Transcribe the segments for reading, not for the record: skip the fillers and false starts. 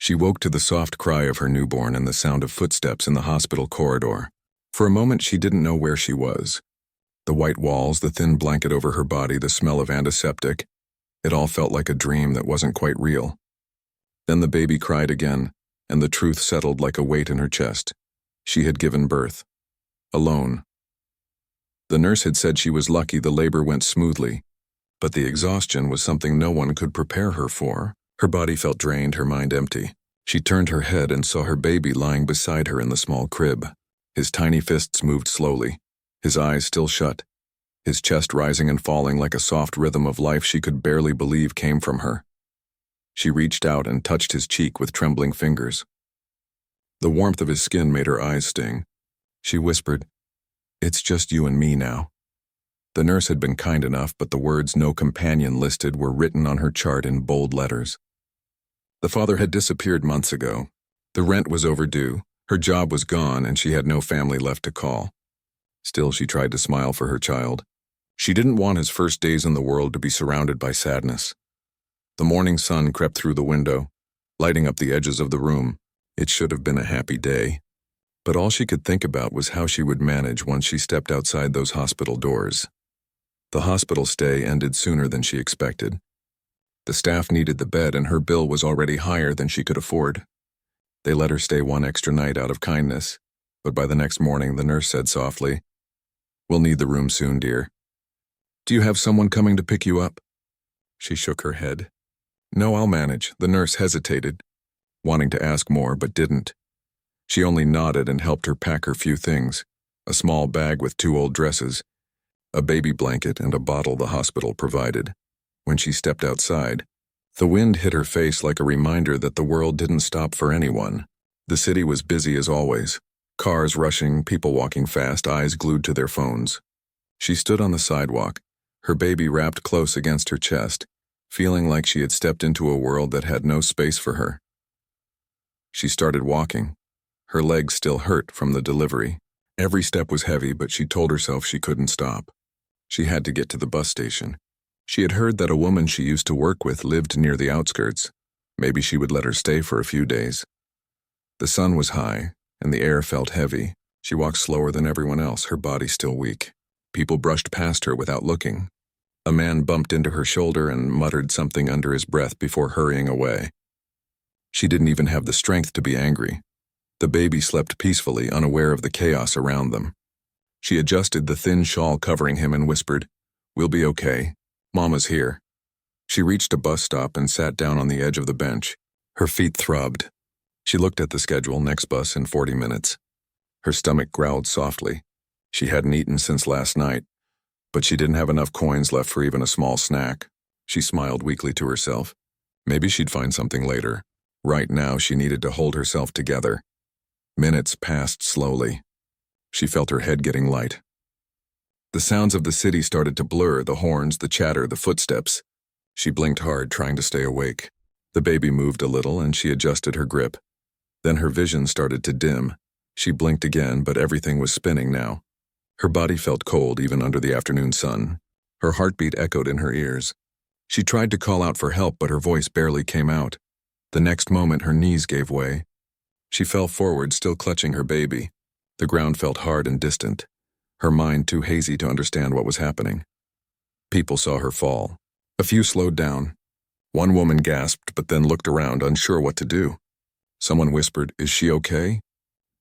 She woke to the soft cry of her newborn and the sound of footsteps in the hospital corridor. For a moment, she didn't know where she was. The white walls, the thin blanket over her body, the smell of antiseptic. It all felt like a dream that wasn't quite real. Then the baby cried again, and the truth settled like a weight in her chest. She had given birth. Alone. The nurse had said she was lucky the labor went smoothly, but the exhaustion was something no one could prepare her for. Her body felt drained, her mind empty. She turned her head and saw her baby lying beside her in the small crib. His tiny fists moved slowly, his eyes still shut, his chest rising and falling like a soft rhythm of life she could barely believe came from her. She reached out and touched his cheek with trembling fingers. The warmth of his skin made her eyes sting. She whispered, "It's just you and me now." The nurse had been kind enough, but the words "no companion" listed were written on her chart in bold letters. The father had disappeared months ago. The rent was overdue, her job was gone, and she had no family left to call. Still, she tried to smile for her child. She didn't want his first days in the world to be surrounded by sadness. The morning sun crept through the window, lighting up the edges of the room. It should have been a happy day. But all she could think about was how she would manage once she stepped outside those hospital doors. The hospital stay ended sooner than she expected. The staff needed the bed, and her bill was already higher than she could afford. They let her stay one extra night out of kindness, but by the next morning the nurse said softly, "We'll need the room soon, dear. Do you have someone coming to pick you up?" She shook her head. "No, I'll manage." The nurse hesitated, wanting to ask more, but didn't. She only nodded and helped her pack her few things, a small bag with 2 old dresses, a baby blanket, and a bottle the hospital provided. When she stepped outside, the wind hit her face like a reminder that the world didn't stop for anyone. The city was busy as always, cars rushing, people walking fast, eyes glued to their phones. She stood on the sidewalk, her baby wrapped close against her chest, feeling like she had stepped into a world that had no space for her. She started walking. Her legs still hurt from the delivery. Every step was heavy, but she told herself she couldn't stop. She had to get to the bus station. She had heard that a woman she used to work with lived near the outskirts. Maybe she would let her stay for a few days. The sun was high, and the air felt heavy. She walked slower than everyone else, her body still weak. People brushed past her without looking. A man bumped into her shoulder and muttered something under his breath before hurrying away. She didn't even have the strength to be angry. The baby slept peacefully, unaware of the chaos around them. She adjusted the thin shawl covering him and whispered, "We'll be okay. Mama's here." She reached a bus stop and sat down on the edge of the bench. Her feet throbbed. She looked at the schedule, next bus in 40 minutes. Her stomach growled softly. She hadn't eaten since last night, but she didn't have enough coins left for even a small snack. She smiled weakly to herself. Maybe she'd find something later. Right now, she needed to hold herself together. Minutes passed slowly. She felt her head getting light. The sounds of the city started to blur, the horns, the chatter, the footsteps. She blinked hard, trying to stay awake. The baby moved a little, and she adjusted her grip. Then her vision started to dim. She blinked again, but everything was spinning now. Her body felt cold even under the afternoon sun. Her heartbeat echoed in her ears. She tried to call out for help, but her voice barely came out. The next moment, her knees gave way. She fell forward, still clutching her baby. The ground felt hard and distant, her mind too hazy to understand what was happening. People saw her fall. A few slowed down. One woman gasped, but then looked around, unsure what to do. Someone whispered, "Is she okay?"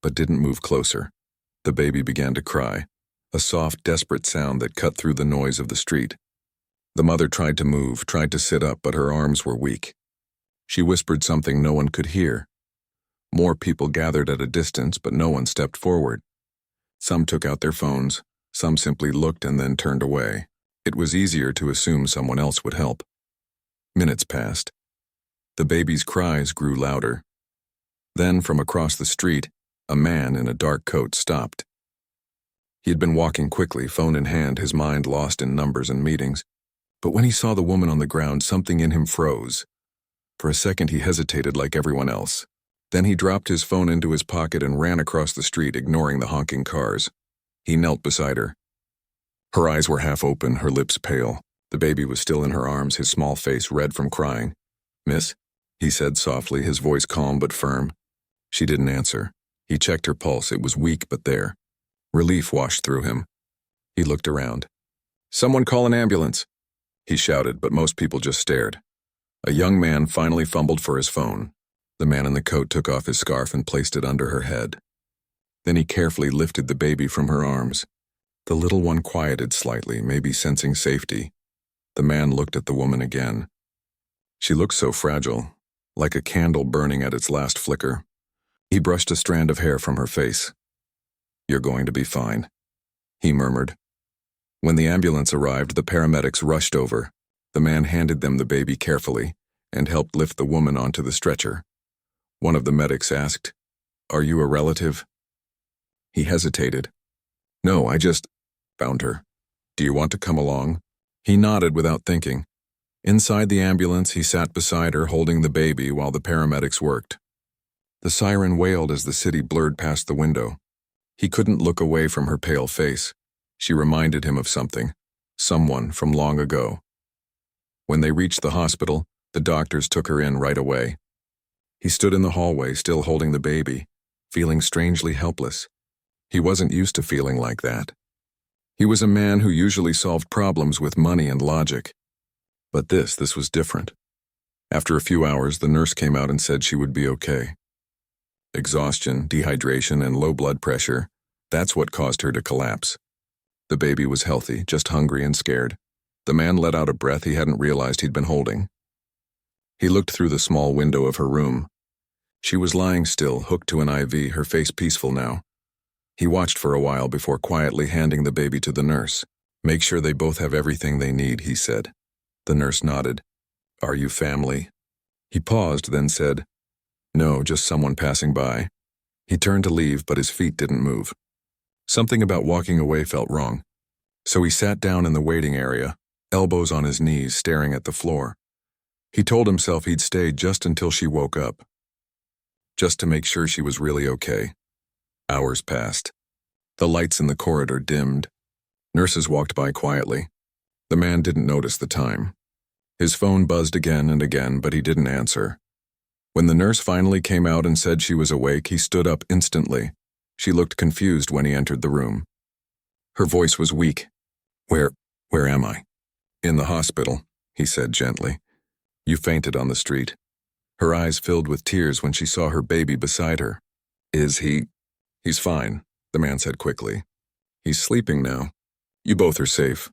but didn't move closer. The baby began to cry, a soft, desperate sound that cut through the noise of the street. The mother tried to move, tried to sit up, but her arms were weak. She whispered something no one could hear. More people gathered at a distance, but no one stepped forward. Some took out their phones, some simply looked and then turned away. It was easier to assume someone else would help. Minutes passed. The baby's cries grew louder. Then, from across the street, a man in a dark coat stopped. He had been walking quickly, phone in hand, his mind lost in numbers and meetings. But when he saw the woman on the ground, something in him froze. For a second, he hesitated like everyone else. Then he dropped his phone into his pocket and ran across the street, ignoring the honking cars. He knelt beside her. Her eyes were half open, her lips pale. The baby was still in her arms, his small face red from crying. "Miss?" he said softly, his voice calm but firm. She didn't answer. He checked her pulse. It was weak but there. Relief washed through him. He looked around. "Someone call an ambulance," he shouted, but most people just stared. A young man finally fumbled for his phone. The man in the coat took off his scarf and placed it under her head. Then he carefully lifted the baby from her arms. The little one quieted slightly, maybe sensing safety. The man looked at the woman again. She looked so fragile, like a candle burning at its last flicker. He brushed a strand of hair from her face. "You're going to be fine," he murmured. When the ambulance arrived, the paramedics rushed over. The man handed them the baby carefully and helped lift the woman onto the stretcher. One of the medics asked, "Are you a relative?" He hesitated. "No, I just found her. Do you want to come along?" He nodded without thinking. Inside the ambulance, he sat beside her, holding the baby while the paramedics worked. The siren wailed as the city blurred past the window. He couldn't look away from her pale face. She reminded him of something, someone from long ago. When they reached the hospital, the doctors took her in right away. He stood in the hallway, still holding the baby, feeling strangely helpless. He wasn't used to feeling like that. He was a man who usually solved problems with money and logic. But this was different. After a few hours, the nurse came out and said she would be okay. Exhaustion, dehydration, and low blood pressure, that's what caused her to collapse. The baby was healthy, just hungry and scared. The man let out a breath he hadn't realized he'd been holding. He looked through the small window of her room. She was lying still, hooked to an IV, her face peaceful now. He watched for a while before quietly handing the baby to the nurse. "Make sure they both have everything they need," he said. The nurse nodded. "Are you family?" He paused, then said, "No, just someone passing by." He turned to leave, but his feet didn't move. Something about walking away felt wrong. So he sat down in the waiting area, elbows on his knees, staring at the floor. He told himself he'd stay just until she woke up, just to make sure she was really okay. Hours passed. The lights in the corridor dimmed. Nurses walked by quietly. The man didn't notice the time. His phone buzzed again and again, but he didn't answer. When the nurse finally came out and said she was awake, he stood up instantly. She looked confused when he entered the room. Her voice was weak. Where am I?" "In the hospital," he said gently. "You fainted on the street." Her eyes filled with tears when she saw her baby beside her. "Is he?" "He's fine," the man said quickly. "He's sleeping now. You both are safe."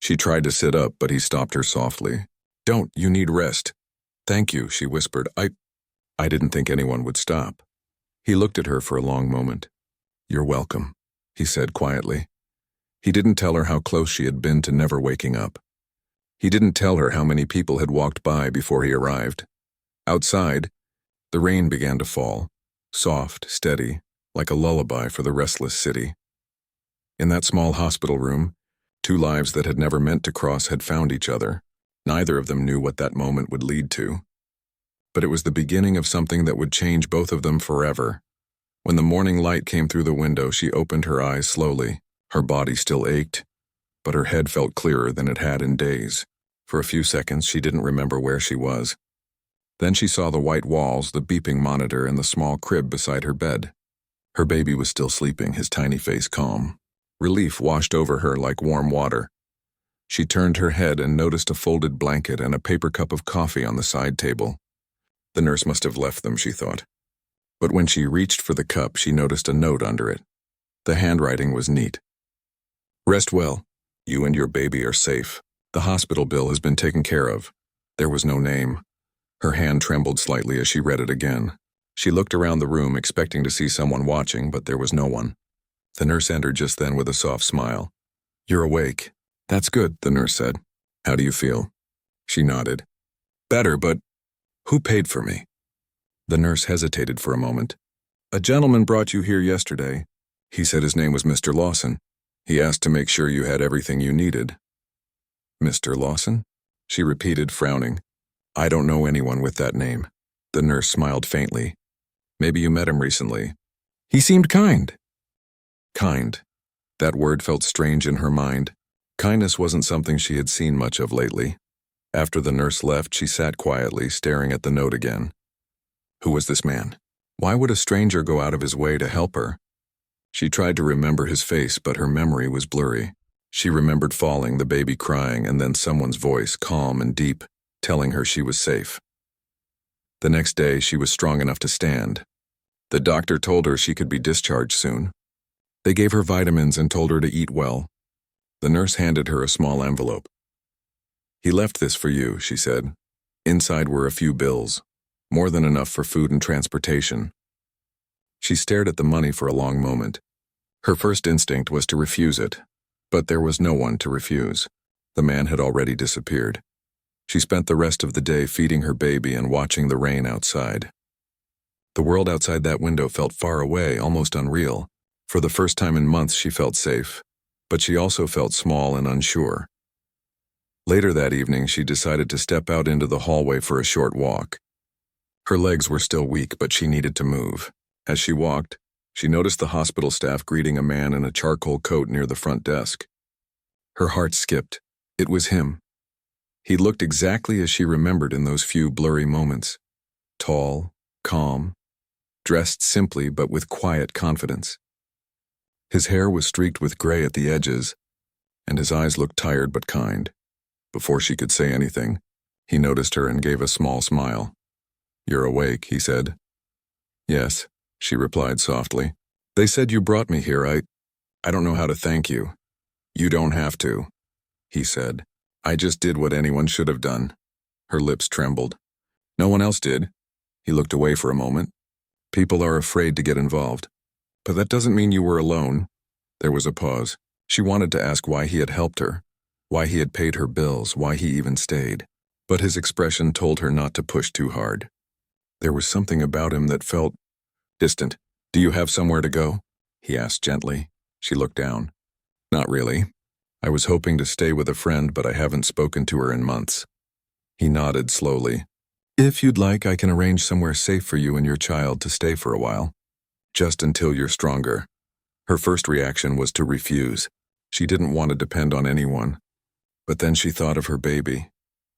She tried to sit up, but he stopped her softly. "Don't, you need rest." "Thank you," she whispered. I didn't think anyone would stop." He looked at her for a long moment. "You're welcome," he said quietly. He didn't tell her how close she had been to never waking up. He didn't tell her how many people had walked by before he arrived. Outside, the rain began to fall, soft, steady, like a lullaby for the restless city. In that small hospital room, two lives that had never meant to cross had found each other. Neither of them knew what that moment would lead to. But it was the beginning of something that would change both of them forever. When the morning light came through the window, she opened her eyes slowly. Her body still ached, but her head felt clearer than it had in days. For a few seconds, she didn't remember where she was. Then she saw the white walls, the beeping monitor, and the small crib beside her bed. Her baby was still sleeping, his tiny face calm. Relief washed over her like warm water. She turned her head and noticed a folded blanket and a paper cup of coffee on the side table. The nurse must have left them, she thought. But when she reached for the cup, she noticed a note under it. The handwriting was neat. "Rest well. You and your baby are safe. The hospital bill has been taken care of." There was no name. Her hand trembled slightly as she read it again. She looked around the room, expecting to see someone watching, but there was no one. The nurse entered just then with a soft smile. "You're awake." "That's good," the nurse said. "How do you feel?" She nodded. "Better, but who paid for me?" The nurse hesitated for a moment. "A gentleman brought you here yesterday. He said his name was Mr. Lawson. He asked to make sure you had everything you needed." "Mr. Lawson?" she repeated, frowning. "I don't know anyone with that name." The nurse smiled faintly. "Maybe you met him recently." "He seemed kind." Kind. That word felt strange in her mind. Kindness wasn't something she had seen much of lately. After the nurse left, she sat quietly, staring at the note again. Who was this man? Why would a stranger go out of his way to help her? She tried to remember his face, but her memory was blurry. She remembered falling, the baby crying, and then someone's voice, calm and deep, telling her she was safe. The next day, she was strong enough to stand. The doctor told her she could be discharged soon. They gave her vitamins and told her to eat well. The nurse handed her a small envelope. He left this for you, she said. Inside were a few bills, more than enough for food and transportation. She stared at the money for a long moment. Her first instinct was to refuse it, but there was no one to refuse. The man had already disappeared. She spent the rest of the day feeding her baby and watching the rain outside. The world outside that window felt far away, almost unreal. For the first time in months, she felt safe, but she also felt small and unsure. Later that evening, she decided to step out into the hallway for a short walk. Her legs were still weak, but she needed to move. As she walked, she noticed the hospital staff greeting a man in a charcoal coat near the front desk. Her heart skipped. It was him. He looked exactly as she remembered in those few blurry moments. Tall, calm, dressed simply but with quiet confidence. His hair was streaked with gray at the edges, and his eyes looked tired but kind. Before she could say anything, he noticed her and gave a small smile. "You're awake," he said. "Yes," she replied softly. "They said you brought me here. I don't know how to thank you." "You don't have to," he said. "I just did what anyone should have done." Her lips trembled. "No one else did." He looked away for a moment. "People are afraid to get involved. But that doesn't mean you were alone." There was a pause. She wanted to ask why he had helped her, why he had paid her bills, why he even stayed. But his expression told her not to push too hard. There was something about him that felt distant. "Do you have somewhere to go?" he asked gently. She looked down. "Not really. I was hoping to stay with a friend, but I haven't spoken to her in months." He nodded slowly. "If you'd like, I can arrange somewhere safe for you and your child to stay for a while. Just until you're stronger." Her first reaction was to refuse. She didn't want to depend on anyone. But then she thought of her baby,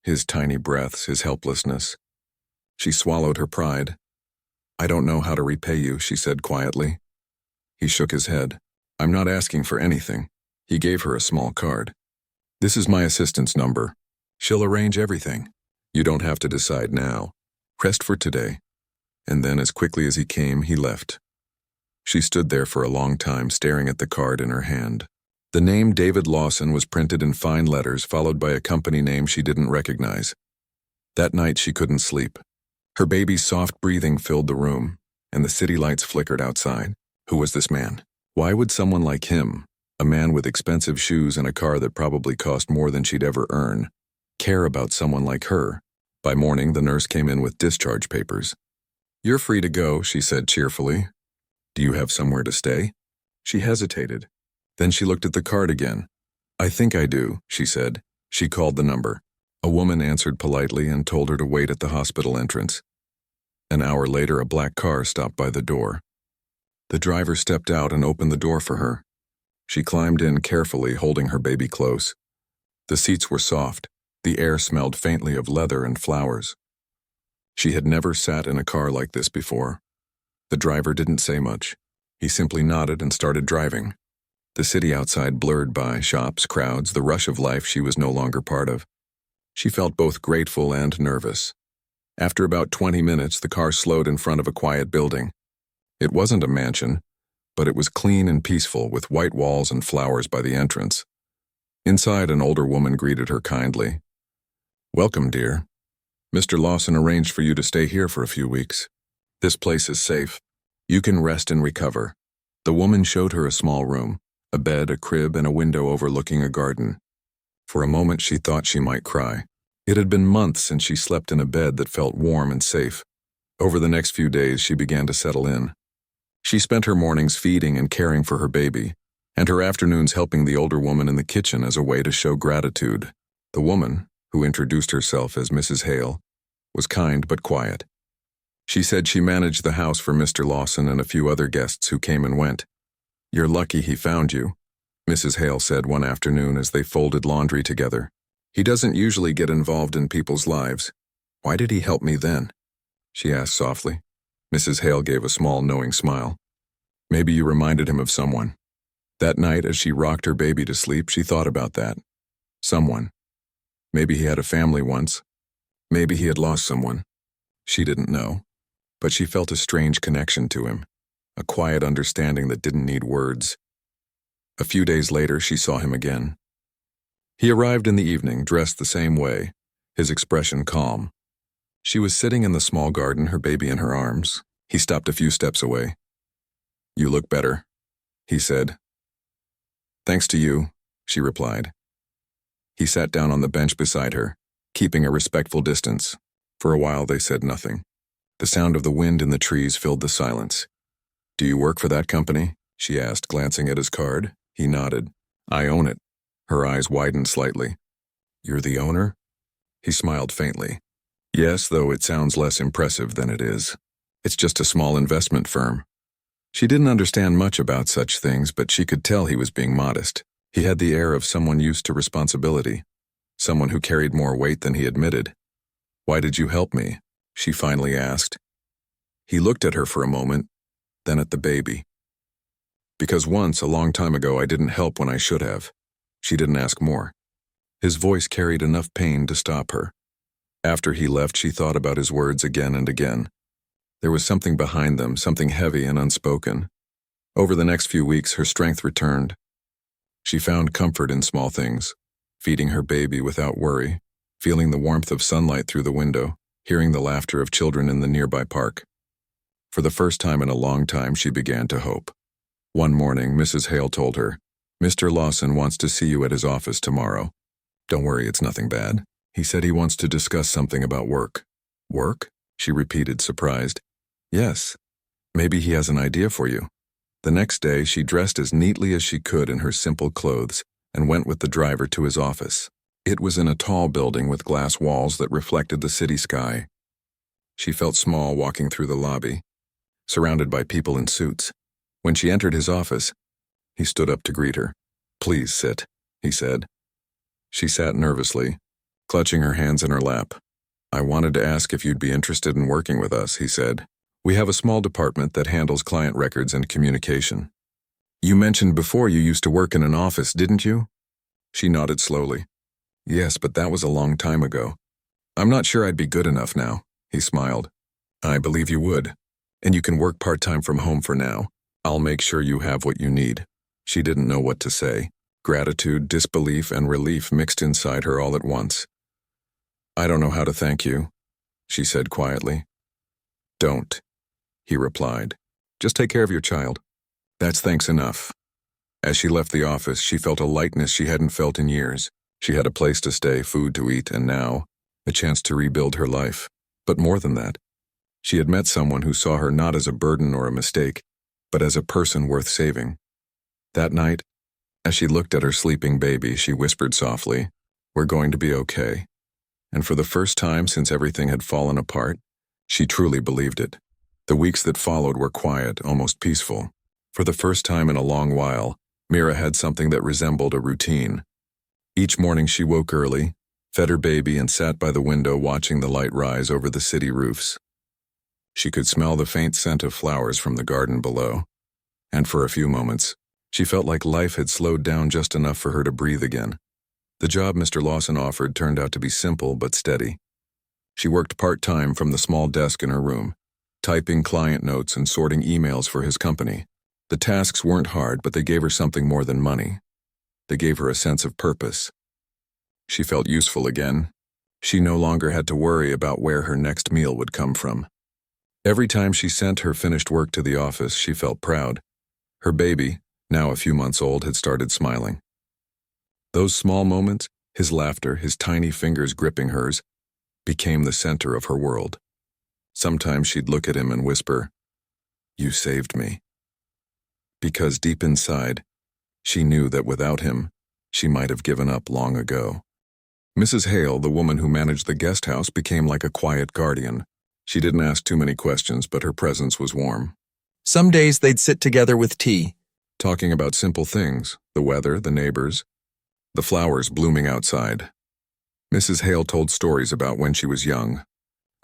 his tiny breaths, his helplessness. She swallowed her pride. "I don't know how to repay you," she said quietly. He shook his head. "I'm not asking for anything." He gave her a small card. "This is my assistant's number. She'll arrange everything. You don't have to decide now. Rest for today." And then, as quickly as he came, he left. She stood there for a long time, staring at the card in her hand. The name David Lawson was printed in fine letters, followed by a company name she didn't recognize. That night she couldn't sleep. Her baby's soft breathing filled the room, and the city lights flickered outside. Who was this man? Why would someone like him, a man with expensive shoes and a car that probably cost more than she'd ever earn, care about someone like her? By morning, the nurse came in with discharge papers. "You're free to go," she said cheerfully. "Do you have somewhere to stay?" She hesitated. Then she looked at the card again. "I think I do," she said. She called the number. A woman answered politely and told her to wait at the hospital entrance. An hour later, a black car stopped by the door. The driver stepped out and opened the door for her. She climbed in carefully, holding her baby close. The seats were soft. The air smelled faintly of leather and flowers. She had never sat in a car like this before. The driver didn't say much. He simply nodded and started driving. The city outside blurred by, shops, crowds, the rush of life she was no longer part of. She felt both grateful and nervous. After about 20 minutes, the car slowed in front of a quiet building. It wasn't a mansion, but it was clean and peaceful, with white walls and flowers by the entrance. Inside, an older woman greeted her kindly. "Welcome, dear. Mr. Lawson arranged for you to stay here for a few weeks. This place is safe. You can rest and recover." The woman showed her a small room, a bed, a crib, and a window overlooking a garden. For a moment she thought she might cry. It had been months since she slept in a bed that felt warm and safe. Over the next few days she began to settle in. She spent her mornings feeding and caring for her baby, and her afternoons helping the older woman in the kitchen as a way to show gratitude. The woman, who introduced herself as Mrs. Hale, was kind but quiet. She said she managed the house for Mr. Lawson and a few other guests who came and went. "You're lucky he found you," Mrs. Hale said one afternoon as they folded laundry together. He doesn't usually get involved in people's lives. Why did he help me then? She asked softly. Mrs. Hale gave a small, knowing smile. Maybe you reminded him of someone. That night, as she rocked her baby to sleep, she thought about that. Someone. Maybe he had a family once. Maybe he had lost someone. She didn't know. But she felt a strange connection to him, a quiet understanding that didn't need words. A few days later, she saw him again. He arrived in the evening, dressed the same way, his expression calm. She was sitting in the small garden, her baby in her arms. He stopped a few steps away. You look better, he said. Thanks to you, she replied. He sat down on the bench beside her, keeping a respectful distance. For a while they said nothing. The sound of the wind in the trees filled the silence. Do you work for that company? She asked, glancing at his card. He nodded. I own it. Her eyes widened slightly. You're the owner? He smiled faintly. Yes, though it sounds less impressive than it is. It's just a small investment firm. She didn't understand much about such things, but she could tell he was being modest. He had the air of someone used to responsibility, someone who carried more weight than he admitted. Why did you help me? She finally asked. He looked at her for a moment, then at the baby. Because once, a long time ago, I didn't help when I should have. She didn't ask more. His voice carried enough pain to stop her. After he left, she thought about his words again and again. There was something behind them, something heavy and unspoken. Over the next few weeks, her strength returned. She found comfort in small things, feeding her baby without worry, feeling the warmth of sunlight through the window, hearing the laughter of children in the nearby park. For the first time in a long time, she began to hope. One morning, Mrs. Hale told her, Mr. Lawson wants to see you at his office tomorrow. Don't worry, it's nothing bad. He said he wants to discuss something about work. Work? She repeated, surprised. Yes. Maybe he has an idea for you. The next day, she dressed as neatly as she could in her simple clothes and went with the driver to his office. It was in a tall building with glass walls that reflected the city sky. She felt small walking through the lobby, surrounded by people in suits. When she entered his office, he stood up to greet her. Please sit, he said. She sat nervously, clutching her hands in her lap. I wanted to ask if you'd be interested in working with us, he said. We have a small department that handles client records and communication. You mentioned before you used to work in an office, didn't you? She nodded slowly. Yes, but that was a long time ago. I'm not sure I'd be good enough now, he smiled. I believe you would. And you can work part-time from home for now. I'll make sure you have what you need. She didn't know what to say. Gratitude, disbelief, and relief mixed inside her all at once. I don't know how to thank you, she said quietly. Don't, he replied. Just take care of your child. That's thanks enough. As she left the office, she felt a lightness she hadn't felt in years. She had a place to stay, food to eat, and now, a chance to rebuild her life. But more than that, she had met someone who saw her not as a burden or a mistake, but as a person worth saving. That night, as she looked at her sleeping baby, she whispered softly, We're going to be okay. And for the first time since everything had fallen apart, she truly believed it. The weeks that followed were quiet, almost peaceful. For the first time in a long while, Mira had something that resembled a routine. Each morning she woke early, fed her baby, and sat by the window watching the light rise over the city roofs. She could smell the faint scent of flowers from the garden below. And for a few moments, she felt like life had slowed down just enough for her to breathe again. The job Mr. Lawson offered turned out to be simple but steady. She worked part-time from the small desk in her room, typing client notes and sorting emails for his company. The tasks weren't hard, but they gave her something more than money. They gave her a sense of purpose. She felt useful again. She no longer had to worry about where her next meal would come from. Every time she sent her finished work to the office, she felt proud. Her baby, now a few months old, had started smiling. Those small moments, his laughter, his tiny fingers gripping hers, became the center of her world. Sometimes she'd look at him and whisper, You saved me. Because deep inside, she knew that without him, she might have given up long ago. Mrs. Hale, the woman who managed the guest house, became like a quiet guardian. She didn't ask too many questions, but her presence was warm. Some days they'd sit together with tea, talking about simple things, the weather, the neighbors, the flowers blooming outside. Mrs. Hale told stories about when she was young,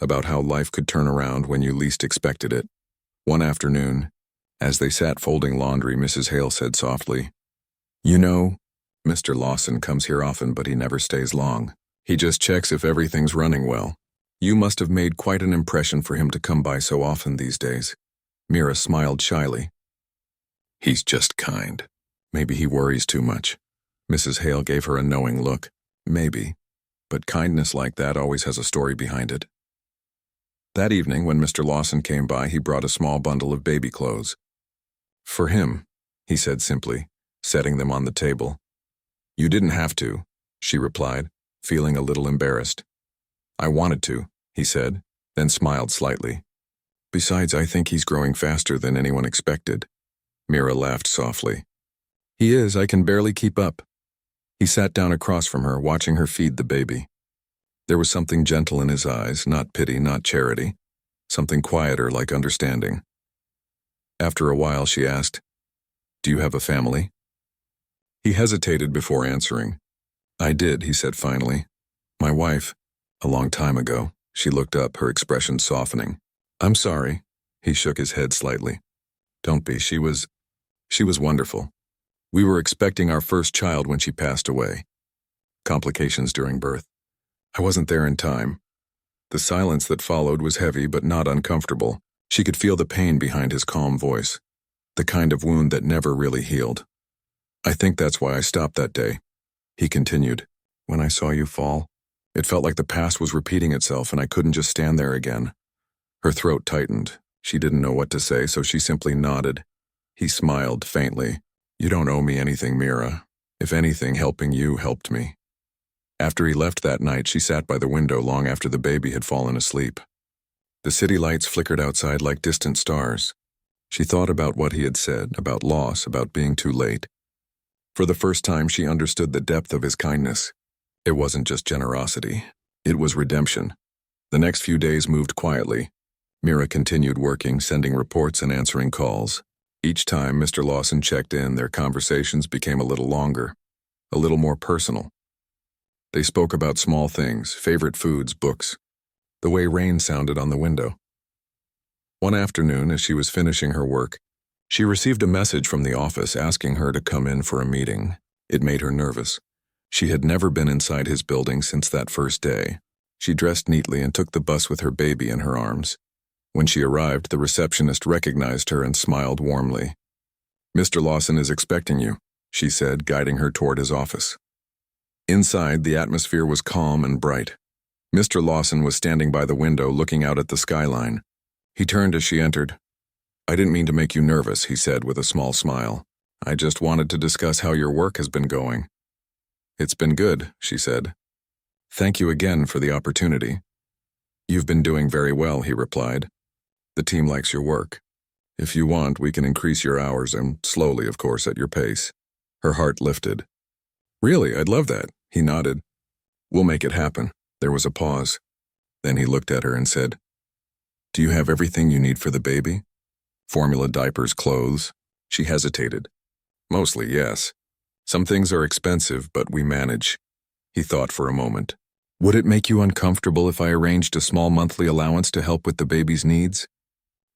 about how life could turn around when you least expected it. One afternoon, as they sat folding laundry, Mrs. Hale said softly, "You know, Mr. Lawson comes here often, but he never stays long. He just checks if everything's running well. You must have made quite an impression for him to come by so often these days." Mira smiled shyly. "He's just kind. Maybe he worries too much." Mrs. Hale gave her a knowing look. "Maybe. But kindness like that always has a story behind it." That evening, when Mr. Lawson came by, he brought a small bundle of baby clothes. "For him," he said simply, setting them on the table. "You didn't have to," she replied, feeling a little embarrassed. "I wanted to," he said, then smiled slightly. "Besides, I think he's growing faster than anyone expected." Mira laughed softly. "He is. I can barely keep up." He sat down across from her, watching her feed the baby. There was something gentle in his eyes, not pity, not charity, something quieter like understanding. After a while, she asked, "Do you have a family?" He hesitated before answering. "I did," he said finally. "My wife, a long time ago." She looked up, her expression softening. "I'm sorry." He shook his head slightly. "Don't be. She was wonderful. We were expecting our first child when she passed away. Complications during birth. I wasn't there in time." The silence that followed was heavy but not uncomfortable. She could feel the pain behind his calm voice, the kind of wound that never really healed. "I think that's why I stopped that day," he continued. "When I saw you fall, it felt like the past was repeating itself and I couldn't just stand there again." Her throat tightened. She didn't know what to say, so she simply nodded. He smiled faintly. "You don't owe me anything, Mira. If anything, helping you helped me." After he left that night, she sat by the window long after the baby had fallen asleep. The city lights flickered outside like distant stars. She thought about what he had said, about loss, about being too late. For the first time, she understood the depth of his kindness. It wasn't just generosity. It was redemption. The next few days moved quietly. Mira continued working, sending reports and answering calls. Each time Mr. Lawson checked in, their conversations became a little longer, a little more personal. They spoke about small things, favorite foods, books, the way rain sounded on the window. One afternoon, as she was finishing her work, she received a message from the office asking her to come in for a meeting. It made her nervous. She had never been inside his building since that first day. She dressed neatly and took the bus with her baby in her arms. When she arrived, the receptionist recognized her and smiled warmly. "Mr. Lawson is expecting you," she said, guiding her toward his office. Inside, the atmosphere was calm and bright. Mr. Lawson was standing by the window looking out at the skyline. He turned as she entered. "I didn't mean to make you nervous," he said with a small smile. "I just wanted to discuss how your work has been going." "It's been good," she said. "Thank you again for the opportunity." "You've been doing very well," he replied. "The team likes your work. If you want, we can increase your hours and slowly, of course, at your pace." Her heart lifted. "Really, I'd love that," he nodded. "We'll make it happen." There was a pause. Then he looked at her and said, "Do you have everything you need for the baby? Formula, diapers, clothes?" She hesitated. "Mostly, yes. Some things are expensive, but we manage." He thought for a moment. "Would it make you uncomfortable if I arranged a small monthly allowance to help with the baby's needs?"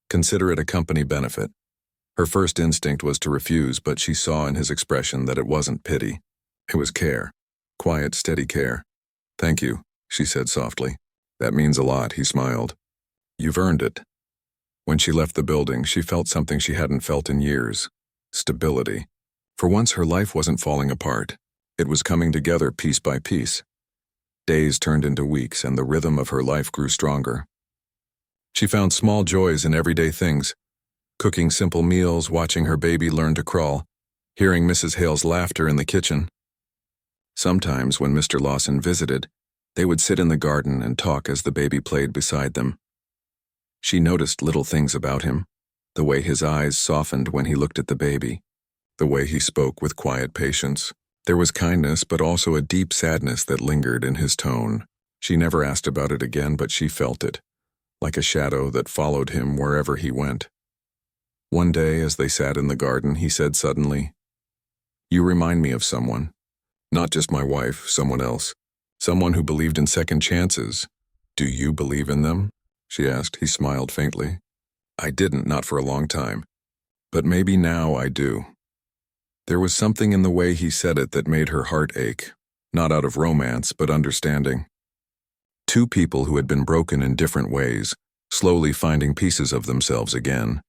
"Consider it a company benefit." Her first instinct was to refuse, but she saw in his expression that it wasn't pity. It was care. Quiet, steady care. "Thank you," she said softly. "That means a lot," he smiled. "You've earned it." When she left the building, she felt something she hadn't felt in years. Stability. For once, her life wasn't falling apart. It was coming together piece by piece. Days turned into weeks, and the rhythm of her life grew stronger. She found small joys in everyday things. Cooking simple meals, watching her baby learn to crawl, hearing Mrs. Hale's laughter in the kitchen. Sometimes, when Mr. Lawson visited, they would sit in the garden and talk as the baby played beside them. She noticed little things about him, the way his eyes softened when he looked at the baby, the way he spoke with quiet patience. There was kindness, but also a deep sadness that lingered in his tone. She never asked about it again, but she felt it, like a shadow that followed him wherever he went. One day, as they sat in the garden, he said suddenly, "You remind me of someone. Not just my wife, someone else. Someone who believed in second chances. Do you believe in them? She asked. He smiled faintly. I didn't, not for a long time. But maybe now I do. There was something in the way he said it that made her heart ache, not out of romance, but understanding. Two people who had been broken in different ways, slowly finding pieces of themselves again.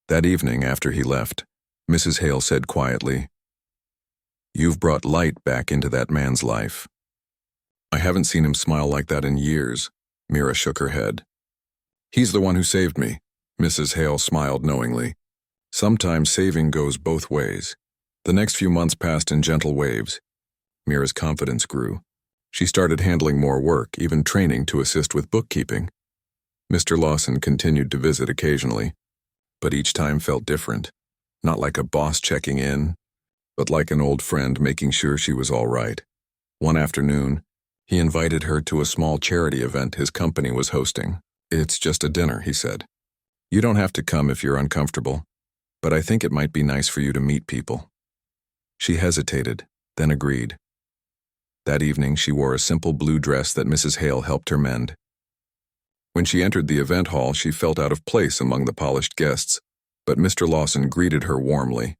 That evening, after he left, Mrs. Hale said quietly, "You've brought light back into that man's life." I haven't seen him smile like that in years. Mira shook her head. He's the one who saved me. Mrs. Hale smiled knowingly. Sometimes saving goes both ways. The next few months passed in gentle waves. Mira's confidence grew. She started handling more work, even training to assist with bookkeeping. Mr. Lawson continued to visit occasionally, but each time felt different. Not like a boss checking in, but like an old friend making sure she was all right. One afternoon, he invited her to a small charity event his company was hosting. It's just a dinner, he said. You don't have to come if you're uncomfortable, but I think it might be nice for you to meet people. She hesitated, then agreed. That evening, she wore a simple blue dress that Mrs. Hale helped her mend. When she entered the event hall, she felt out of place among the polished guests, but Mr. Lawson greeted her warmly.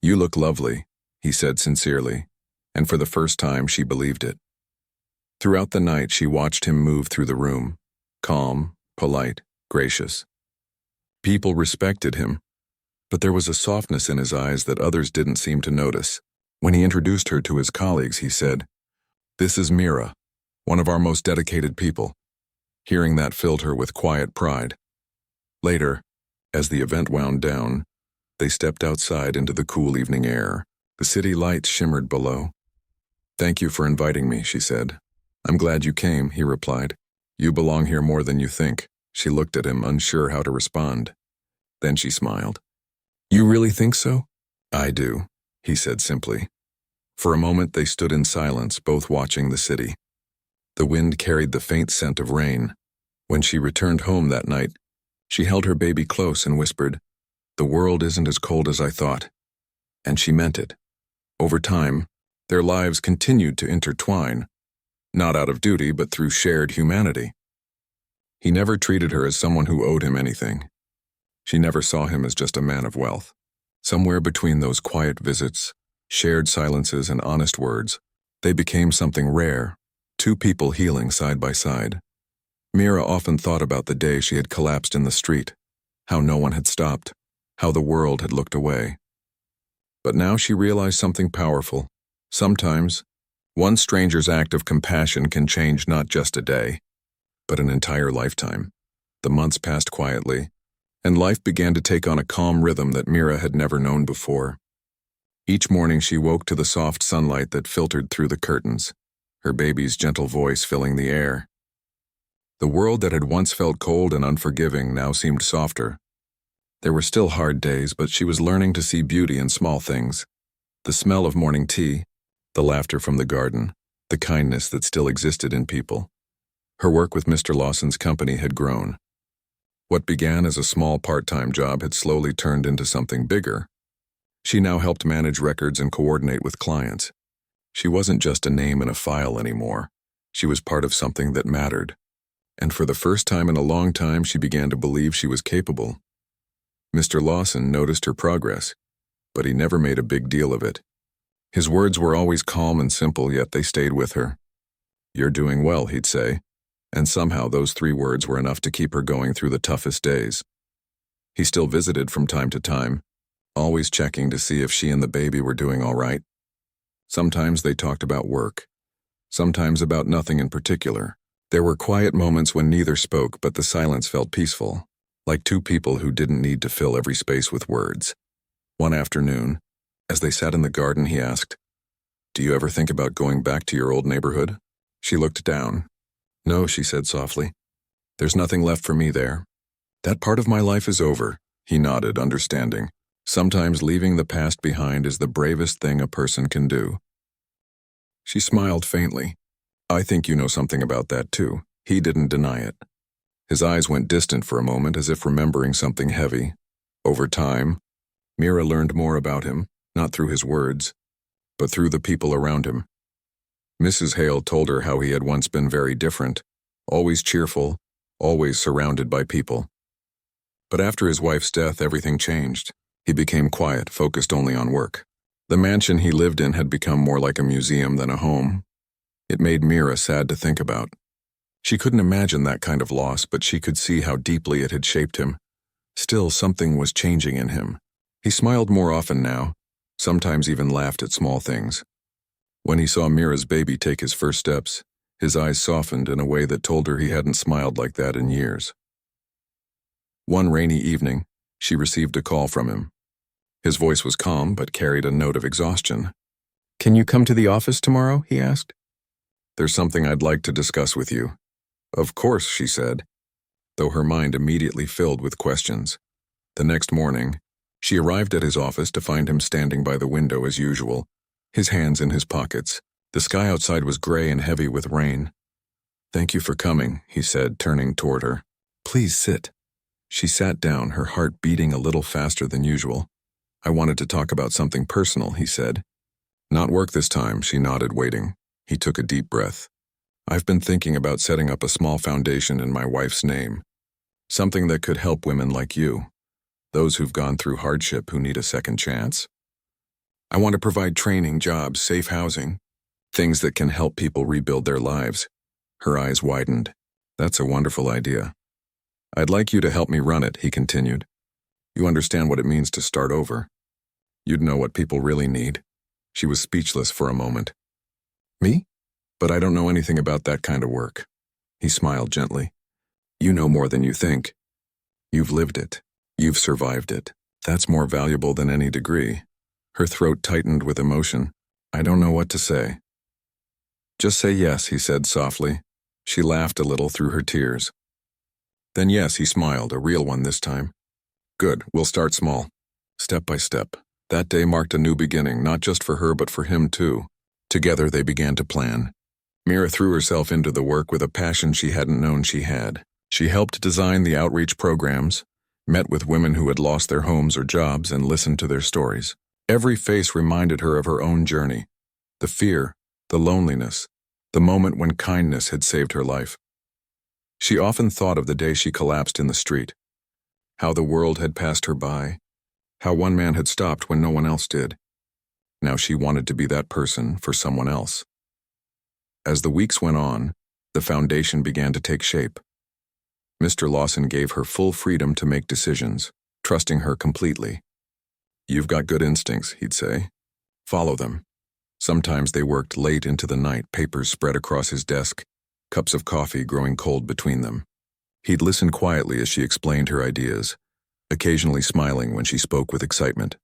You look lovely, he said sincerely, and for the first time she believed it. Throughout the night, she watched him move through the room, calm, polite, gracious. People respected him, but there was a softness in his eyes that others didn't seem to notice. When he introduced her to his colleagues, he said, "This is Mira, one of our most dedicated people." Hearing that filled her with quiet pride. Later, as the event wound down, they stepped outside into the cool evening air. The city lights shimmered below. "Thank you for inviting me," she said. "I'm glad you came," he replied. "You belong here more than you think." She looked at him, unsure how to respond. Then she smiled. "You really think so?" "I do," he said simply. For a moment they stood in silence, both watching the city. The wind carried the faint scent of rain. When she returned home that night, she held her baby close and whispered, "The world isn't as cold as I thought." And she meant it. Over time, their lives continued to intertwine, not out of duty but through shared humanity. He never treated her as someone who owed him anything. She never saw him as just a man of wealth. Somewhere between those quiet visits, shared silences and honest words, they became something rare, two people healing side by side. Mira often thought about the day she had collapsed in the street, how no one had stopped, how the world had looked away. But now she realized something powerful. Sometimes, one stranger's act of compassion can change not just a day, but an entire lifetime. The months passed quietly, and life began to take on a calm rhythm that Mira had never known before. Each morning she woke to the soft sunlight that filtered through the curtains, her baby's gentle voice filling the air. The world that had once felt cold and unforgiving now seemed softer. There were still hard days, but she was learning to see beauty in small things. The smell of morning tea, the laughter from the garden, the kindness that still existed in people. Her work with Mr. Lawson's company had grown. What began as a small part-time job had slowly turned into something bigger. She now helped manage records and coordinate with clients. She wasn't just a name in a file anymore. She was part of something that mattered. And for the first time in a long time, she began to believe she was capable. Mr. Lawson noticed her progress, but he never made a big deal of it. His words were always calm and simple, yet they stayed with her. "You're doing well," he'd say, and somehow those 3 words were enough to keep her going through the toughest days. He still visited from time to time, always checking to see if she and the baby were doing all right. Sometimes they talked about work, sometimes about nothing in particular. There were quiet moments when neither spoke, but the silence felt peaceful, like two people who didn't need to fill every space with words. One afternoon, as they sat in the garden, he asked, "Do you ever think about going back to your old neighborhood?" She looked down. "No," she said softly. "There's nothing left for me there. That part of my life is over." He nodded, understanding. Sometimes leaving the past behind is the bravest thing a person can do. She smiled faintly. "I think you know something about that too." He didn't deny it. His eyes went distant for a moment, as if remembering something heavy. Over time, Mira learned more about him, not through his words, but through the people around him. Mrs. Hale told her how he had once been very different, always cheerful, always surrounded by people. But after his wife's death, everything changed. He became quiet, focused only on work. The mansion he lived in had become more like a museum than a home. It made Mira sad to think about. She couldn't imagine that kind of loss, but she could see how deeply it had shaped him. Still, something was changing in him. He smiled more often now, sometimes even laughed at small things. When he saw Mira's baby take his first steps, his eyes softened in a way that told her he hadn't smiled like that in years. One rainy evening, she received a call from him. His voice was calm but carried a note of exhaustion. "Can you come to the office tomorrow?" he asked. "There's something I'd like to discuss with you." "Of course," she said, though her mind immediately filled with questions. The next morning, she arrived at his office to find him standing by the window as usual, his hands in his pockets. The sky outside was gray and heavy with rain. "Thank you for coming," he said, turning toward her. "Please sit." She sat down, her heart beating a little faster than usual. "I wanted to talk about something personal," he said. "Not work this time," she nodded, waiting. He took a deep breath. "I've been thinking about setting up a small foundation in my wife's name. Something that could help women like you, those who've gone through hardship who need a second chance. I want to provide training, jobs, safe housing, things that can help people rebuild their lives." Her eyes widened. "That's a wonderful idea. I'd like you to help me run it," he continued. "You understand what it means to start over. You'd know what people really need." She was speechless for a moment. "Me? But I don't know anything about that kind of work." He smiled gently. "You know more than you think. You've lived it. You've survived it. That's more valuable than any degree." Her throat tightened with emotion. "I don't know what to say." "Just say yes," he said softly. She laughed a little through her tears. "Then yes," he smiled, a real one this time. "Good, we'll start small. Step by step." That day marked a new beginning, not just for her but for him too. Together they began to plan. Mira threw herself into the work with a passion she hadn't known she had. She helped design the outreach programs, met with women who had lost their homes or jobs, and listened to their stories. Every face reminded her of her own journey, the fear, the loneliness, the moment when kindness had saved her life. She often thought of the day she collapsed in the street, how the world had passed her by, how one man had stopped when no one else did. Now she wanted to be that person for someone else. As the weeks went on, the foundation began to take shape. Mr. Lawson gave her full freedom to make decisions, trusting her completely. "You've got good instincts," he'd say. "Follow them." Sometimes they worked late into the night, papers spread across his desk, cups of coffee growing cold between them. He'd listen quietly as she explained her ideas, occasionally smiling when she spoke with excitement.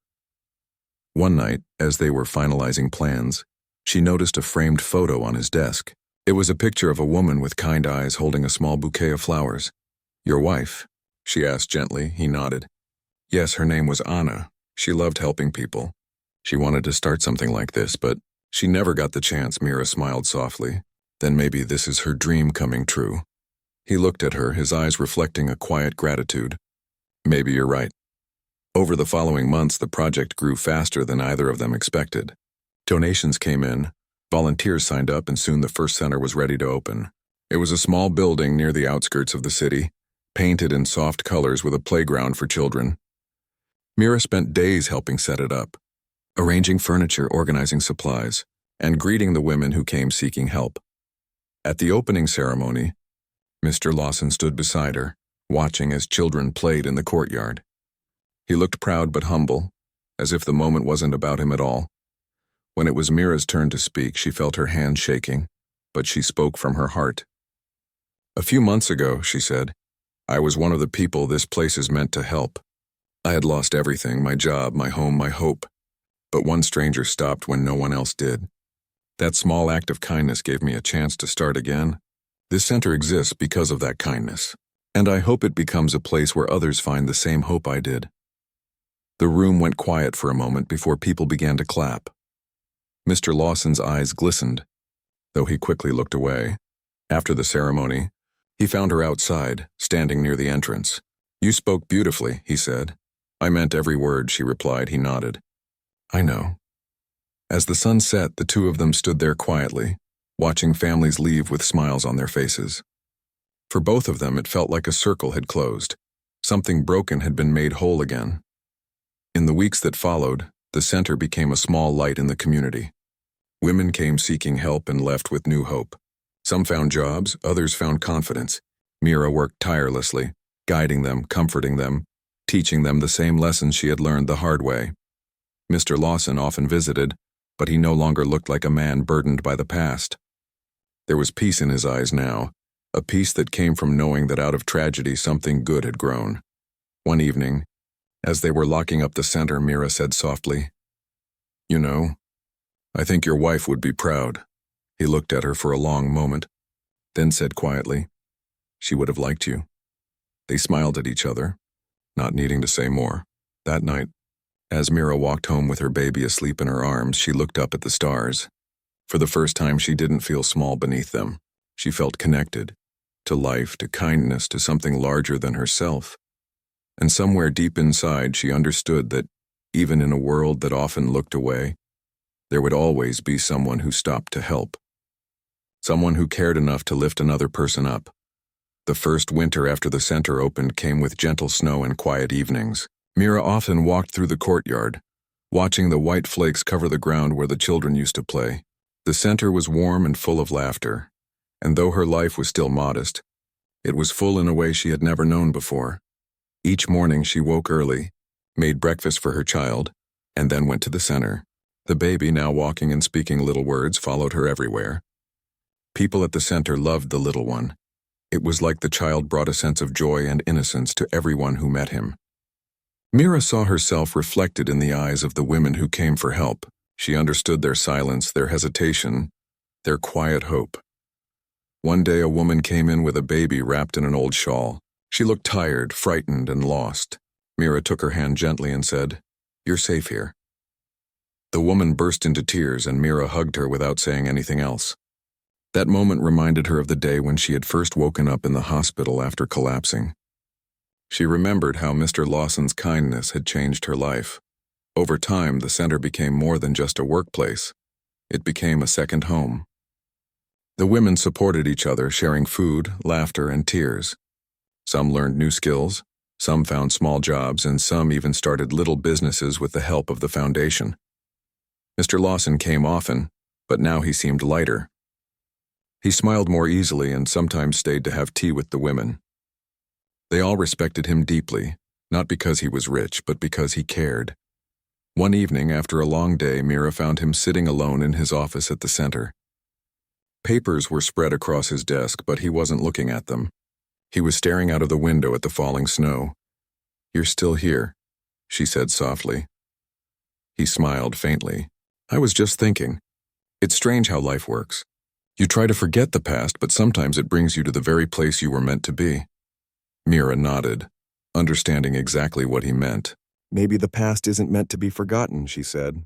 One night, as they were finalizing plans, she noticed a framed photo on his desk. It was a picture of a woman with kind eyes holding a small bouquet of flowers. "Your wife?" she asked gently. He nodded. "Yes, her name was Anna. She loved helping people. She wanted to start something like this, but she never got the chance." Mira smiled softly. "Then maybe this is her dream coming true." He looked at her, his eyes reflecting a quiet gratitude. "Maybe you're right." Over the following months, the project grew faster than either of them expected. Donations came in, volunteers signed up, and soon the first center was ready to open. It was a small building near the outskirts of the city, painted in soft colors with a playground for children. Mira spent days helping set it up, arranging furniture, organizing supplies, and greeting the women who came seeking help. At the opening ceremony, Mr. Lawson stood beside her, watching as children played in the courtyard. He looked proud but humble, as if the moment wasn't about him at all. When it was Mira's turn to speak, she felt her hand shaking, but she spoke from her heart. "A few months ago," she said, "I was one of the people this place is meant to help. I had lost everything, my job, my home, my hope. But one stranger stopped when no one else did. That small act of kindness gave me a chance to start again. This center exists because of that kindness, and I hope it becomes a place where others find the same hope I did." The room went quiet for a moment before people began to clap. Mr. Lawson's eyes glistened, though he quickly looked away. After the ceremony, he found her outside, standing near the entrance. "You spoke beautifully," he said. "I meant every word," she replied. He nodded. "I know." As the sun set, the two of them stood there quietly, watching families leave with smiles on their faces. For both of them, it felt like a circle had closed. Something broken had been made whole again. In the weeks that followed, the center became a small light in the community. Women came seeking help and left with new hope. Some found jobs, others found confidence. Mira worked tirelessly, guiding them, comforting them, teaching them the same lessons she had learned the hard way. Mr. Lawson often visited, but he no longer looked like a man burdened by the past. There was peace in his eyes now, a peace that came from knowing that out of tragedy something good had grown. One evening, as they were locking up the center, Mira said softly, "You know, I think your wife would be proud." He looked at her for a long moment, then said quietly, "She would have liked you." They smiled at each other, not needing to say more. That night, as Mira walked home with her baby asleep in her arms, she looked up at the stars. For the first time, she didn't feel small beneath them. She felt connected, to life, to kindness, to something larger than herself. And somewhere deep inside, she understood that, even in a world that often looked away, there would always be someone who stopped to help. Someone who cared enough to lift another person up. The first winter after the center opened came with gentle snow and quiet evenings. Mira often walked through the courtyard, watching the white flakes cover the ground where the children used to play. The center was warm and full of laughter, and though her life was still modest, it was full in a way she had never known before. Each morning she woke early, made breakfast for her child, and then went to the center. The baby, now walking and speaking little words, followed her everywhere. People at the center loved the little one. It was like the child brought a sense of joy and innocence to everyone who met him. Mira saw herself reflected in the eyes of the women who came for help. She understood their silence, their hesitation, their quiet hope. One day a woman came in with a baby wrapped in an old shawl. She looked tired, frightened, and lost. Mira took her hand gently and said, "You're safe here." The woman burst into tears and Mira hugged her without saying anything else. That moment reminded her of the day when she had first woken up in the hospital after collapsing. She remembered how Mr. Lawson's kindness had changed her life. Over time, the center became more than just a workplace. It became a second home. The women supported each other, sharing food, laughter, and tears. Some learned new skills, some found small jobs, and some even started little businesses with the help of the foundation. Mr. Lawson came often, but now he seemed lighter. He smiled more easily and sometimes stayed to have tea with the women. They all respected him deeply, not because he was rich, but because he cared. One evening, after a long day, Mira found him sitting alone in his office at the center. Papers were spread across his desk, but he wasn't looking at them. He was staring out of the window at the falling snow. "You're still here," she said softly. He smiled faintly. "I was just thinking. It's strange how life works. You try to forget the past, but sometimes it brings you to the very place you were meant to be." Mira nodded, understanding exactly what he meant. Maybe the past isn't meant to be forgotten, she said.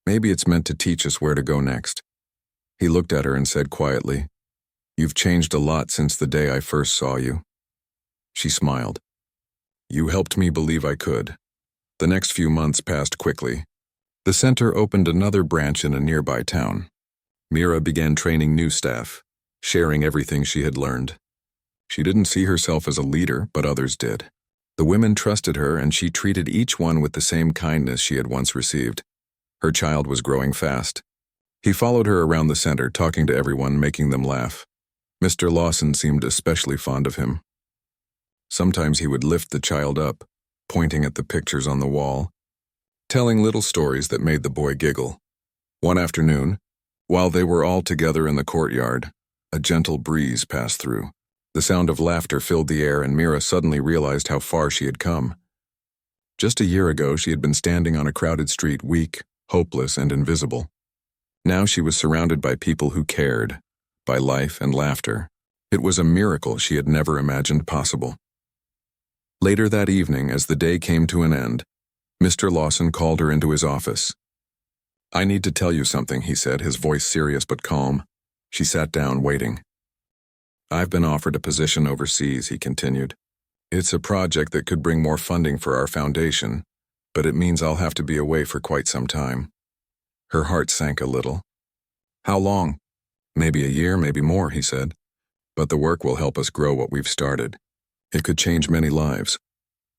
Maybe it's meant to teach us where to go next. He looked at her and said quietly, "You've changed a lot since the day I first saw you." She smiled. "You helped me believe I could." The next few months passed quickly. The center opened another branch in a nearby town. Mira began training new staff, sharing everything she had learned. She didn't see herself as a leader, but others did. The women trusted her, and she treated each one with the same kindness she had once received. Her child was growing fast. He followed her around the center, talking to everyone, making them laugh. Mr. Lawson seemed especially fond of him. Sometimes he would lift the child up, pointing at the pictures on the wall, telling little stories that made the boy giggle. One afternoon, while they were all together in the courtyard, a gentle breeze passed through. The sound of laughter filled the air, and Mira suddenly realized how far she had come. Just a year ago, she had been standing on a crowded street, weak, hopeless, and invisible. Now she was surrounded by people who cared, by life and laughter. It was a miracle she had never imagined possible. Later that evening, as the day came to an end, Mr. Lawson called her into his office. "I need to tell you something," he said, his voice serious but calm. She sat down, waiting. "I've been offered a position overseas," he continued. "It's a project that could bring more funding for our foundation, but it means I'll have to be away for quite some time." Her heart sank a little. "How long?" Maybe a year, maybe more, he said. But the work will help us grow what we've started. It could change many lives.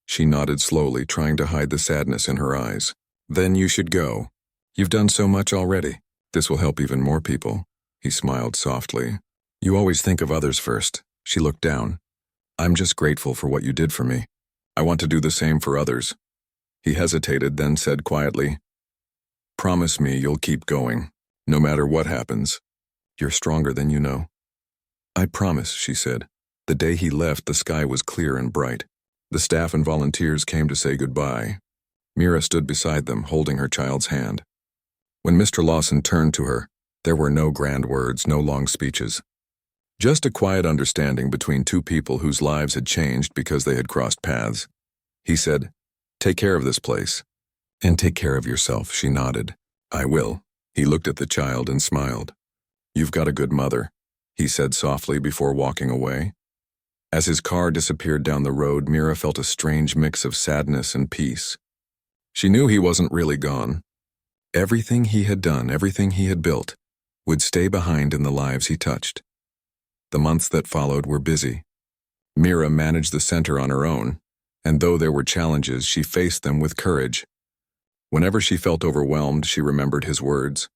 She nodded slowly, trying to hide the sadness in her eyes. Then you should go. You've done so much already. This will help even more people. He smiled softly. You always think of others first. She looked down. I'm just grateful for what you did for me. I want to do the same for others. He hesitated, then said quietly, Promise me you'll keep going, no matter what happens. You're stronger than you know. I promise, she said. The day he left, the sky was clear and bright. The staff and volunteers came to say goodbye. Mira stood beside them, holding her child's hand. When Mr. Lawson turned to her, there were no grand words, no long speeches. Just a quiet understanding between two people whose lives had changed because they had crossed paths. He said, Take care of this place. And take care of yourself, she nodded. I will. He looked at the child and smiled. You've got a good mother, he said softly before walking away. As his car disappeared down the road, Mira felt a strange mix of sadness and peace. She knew he wasn't really gone. Everything he had done, everything he had built, would stay behind in the lives he touched. The months that followed were busy. Mira managed the center on her own, and though there were challenges, she faced them with courage. Whenever she felt overwhelmed, she remembered his words.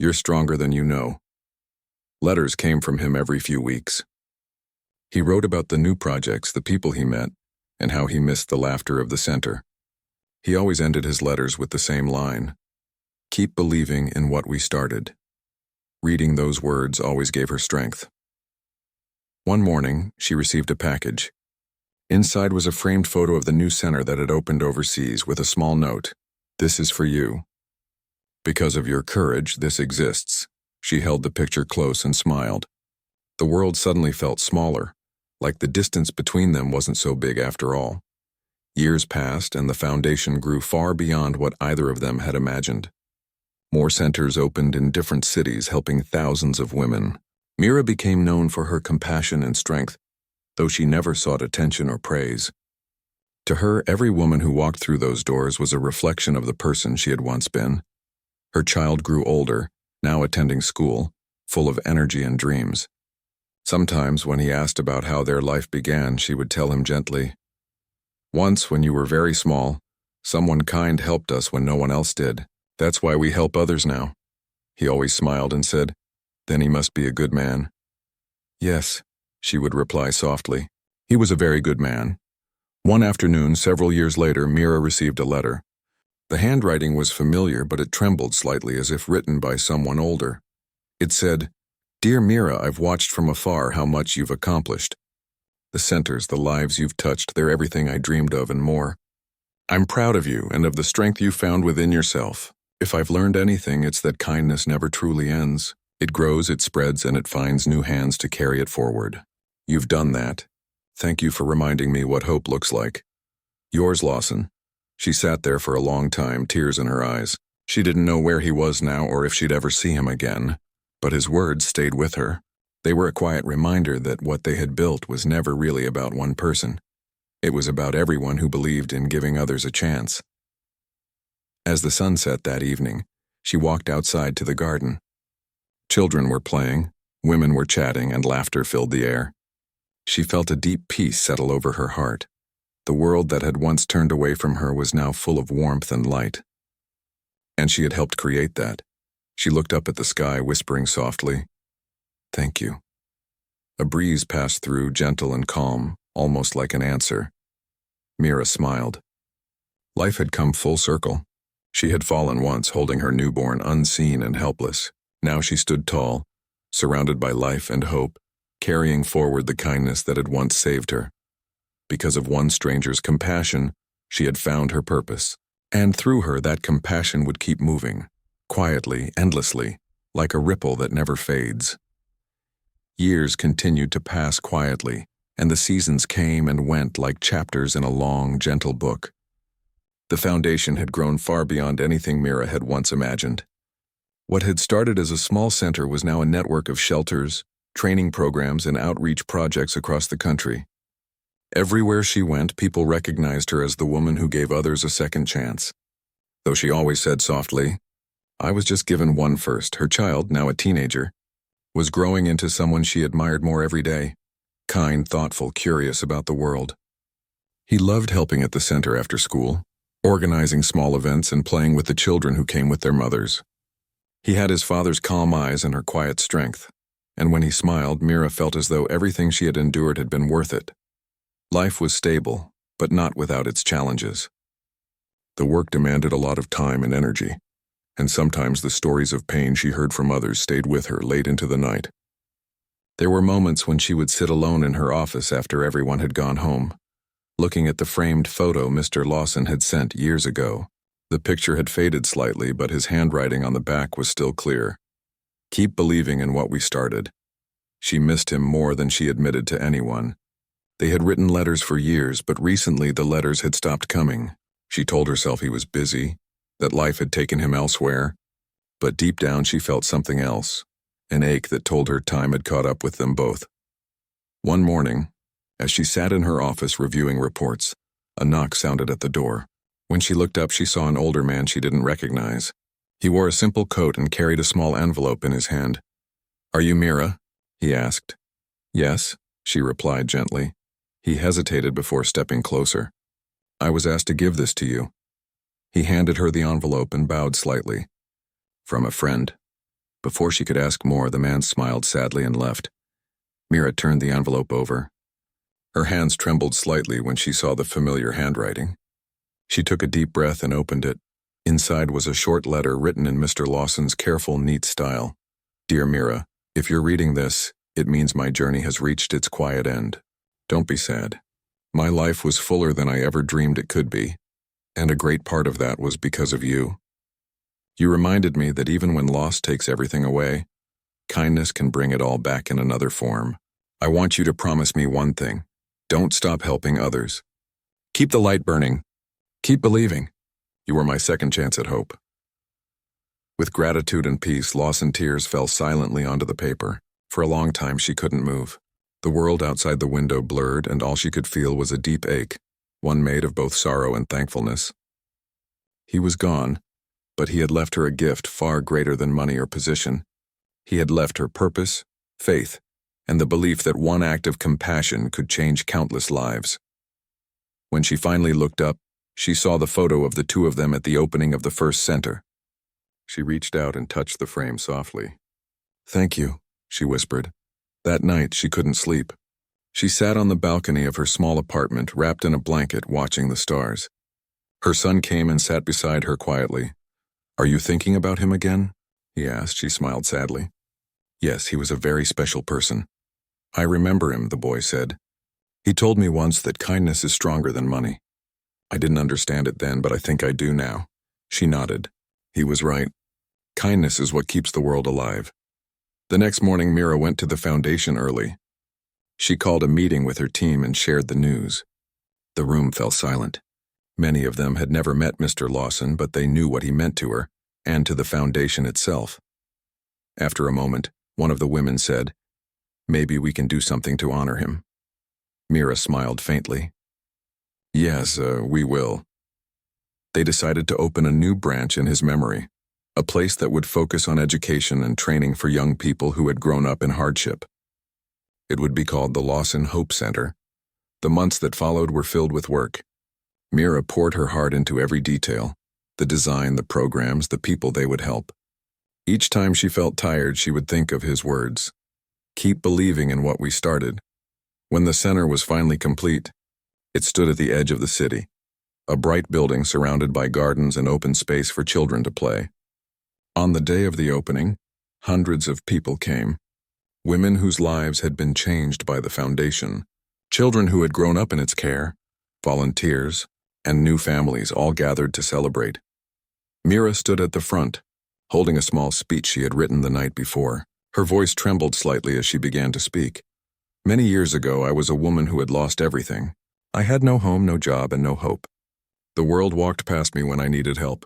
You're stronger than you know. Letters came from him every few weeks. He wrote about the new projects, the people he met, and how he missed the laughter of the center. He always ended his letters with the same line, Keep believing in what we started. Reading those words always gave her strength. One morning, she received a package. Inside was a framed photo of the new center that had opened overseas with a small note. This is for you. Because of your courage, this exists. She held the picture close and smiled. The world suddenly felt smaller, like the distance between them wasn't so big after all. Years passed and the foundation grew far beyond what either of them had imagined. More centers opened in different cities, helping thousands of women. Mira became known for her compassion and strength, though she never sought attention or praise. To her, every woman who walked through those doors was a reflection of the person she had once been. Her child grew older, now attending school, full of energy and dreams. Sometimes, when he asked about how their life began, she would tell him gently, Once, when you were very small, someone kind helped us when no one else did. That's why we help others now. He always smiled and said, Then he must be a good man. Yes, she would reply softly. He was a very good man. One afternoon, several years later, Mira received a letter. The handwriting was familiar, but it trembled slightly as if written by someone older. It said, Dear Mira, I've watched from afar how much you've accomplished. The centers, the lives you've touched, they're everything I dreamed of and more. I'm proud of you and of the strength you found within yourself. If I've learned anything, it's that kindness never truly ends. It grows, it spreads, and it finds new hands to carry it forward. You've done that. Thank you for reminding me what hope looks like. Yours, Lawson. She sat there for a long time, tears in her eyes. She didn't know where he was now or if she'd ever see him again. But his words stayed with her. They were a quiet reminder that what they had built was never really about one person. It was about everyone who believed in giving others a chance. As the sun set that evening, she walked outside to the garden. Children were playing, women were chatting, and laughter filled the air. She felt a deep peace settle over her heart. The world that had once turned away from her was now full of warmth and light. And she had helped create that. She looked up at the sky, whispering softly, Thank you. A breeze passed through, gentle and calm, almost like an answer. Mira smiled. Life had come full circle. She had fallen once, holding her newborn unseen and helpless. Now she stood tall, surrounded by life and hope, carrying forward the kindness that had once saved her. Because of one stranger's compassion, she had found her purpose. And through her, that compassion would keep moving, quietly, endlessly, like a ripple that never fades. Years continued to pass quietly, and the seasons came and went like chapters in a long, gentle book. The foundation had grown far beyond anything Mira had once imagined. What had started as a small center was now a network of shelters, training programs, and outreach projects across the country. Everywhere she went, people recognized her as the woman who gave others a second chance. Though she always said softly, I was just given one first, her child, now a teenager, was growing into someone she admired more every day, kind, thoughtful, curious about the world. He loved helping at the center after school, organizing small events and playing with the children who came with their mothers. He had his father's calm eyes and her quiet strength, and when he smiled, Mira felt as though everything she had endured had been worth it. Life was stable, but not without its challenges. The work demanded a lot of time and energy, and sometimes the stories of pain she heard from others stayed with her late into the night. There were moments when she would sit alone in her office after everyone had gone home, looking at the framed photo Mr. Lawson had sent years ago. The picture had faded slightly, but his handwriting on the back was still clear. "Keep believing in what we started." She missed him more than she admitted to anyone. They had written letters for years, but recently the letters had stopped coming. She told herself he was busy, that life had taken him elsewhere, but deep down she felt something else, an ache that told her time had caught up with them both. One morning, as she sat in her office reviewing reports, a knock sounded at the door. When she looked up, she saw an older man she didn't recognize. He wore a simple coat and carried a small envelope in his hand. "Are you Mira?" he asked. "Yes," she replied gently. He hesitated before stepping closer. "I was asked to give this to you." He handed her the envelope and bowed slightly. "From a friend." Before she could ask more, the man smiled sadly and left. Mira turned the envelope over. Her hands trembled slightly when she saw the familiar handwriting. She took a deep breath and opened it. Inside was a short letter written in Mr. Lawson's careful, neat style. "Dear Mira, if you're reading this, it means my journey has reached its quiet end. Don't be sad. My life was fuller than I ever dreamed it could be, and a great part of that was because of you. You reminded me that even when loss takes everything away, kindness can bring it all back in another form. I want you to promise me one thing. Don't stop helping others. Keep the light burning. Keep believing. You were my second chance at hope." With gratitude and peace, Lawson tears fell silently onto the paper. For a long time she couldn't move. The world outside the window blurred, and all she could feel was a deep ache, one made of both sorrow and thankfulness. He was gone, but he had left her a gift far greater than money or position. He had left her purpose, faith, and the belief that one act of compassion could change countless lives. When she finally looked up, she saw the photo of the two of them at the opening of the first center. She reached out and touched the frame softly. "Thank you," she whispered. That night, she couldn't sleep. She sat on the balcony of her small apartment, wrapped in a blanket, watching the stars. Her son came and sat beside her quietly. "Are you thinking about him again?" he asked. She smiled sadly. "Yes, he was a very special person." "I remember him," the boy said. "He told me once that kindness is stronger than money. I didn't understand it then, but I think I do now." She nodded. He was right. Kindness is what keeps the world alive. The next morning, Mira went to the foundation early. She called a meeting with her team and shared the news. The room fell silent. Many of them had never met Mr. Lawson, but they knew what he meant to her, and to the foundation itself. After a moment, one of the women said, "Maybe we can do something to honor him." Mira smiled faintly. "Yes, we will." They decided to open a new branch in his memory, a place that would focus on education and training for young people who had grown up in hardship. It would be called the Lawson Hope Center. The months that followed were filled with work. Mira poured her heart into every detail, the design, the programs, the people they would help. Each time she felt tired, she would think of his words. "Keep believing in what we started." When the center was finally complete, it stood at the edge of the city, a bright building surrounded by gardens and open space for children to play. On the day of the opening, hundreds of people came. Women whose lives had been changed by the foundation, children who had grown up in its care, volunteers, and new families all gathered to celebrate. Mira stood at the front, holding a small speech she had written the night before. Her voice trembled slightly as she began to speak. "Many years ago, I was a woman who had lost everything. I had no home, no job, and no hope. The world walked past me when I needed help.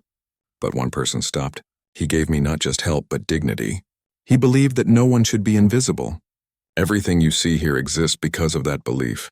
But one person stopped. He gave me not just help, but dignity. He believed that no one should be invisible. Everything you see here exists because of that belief.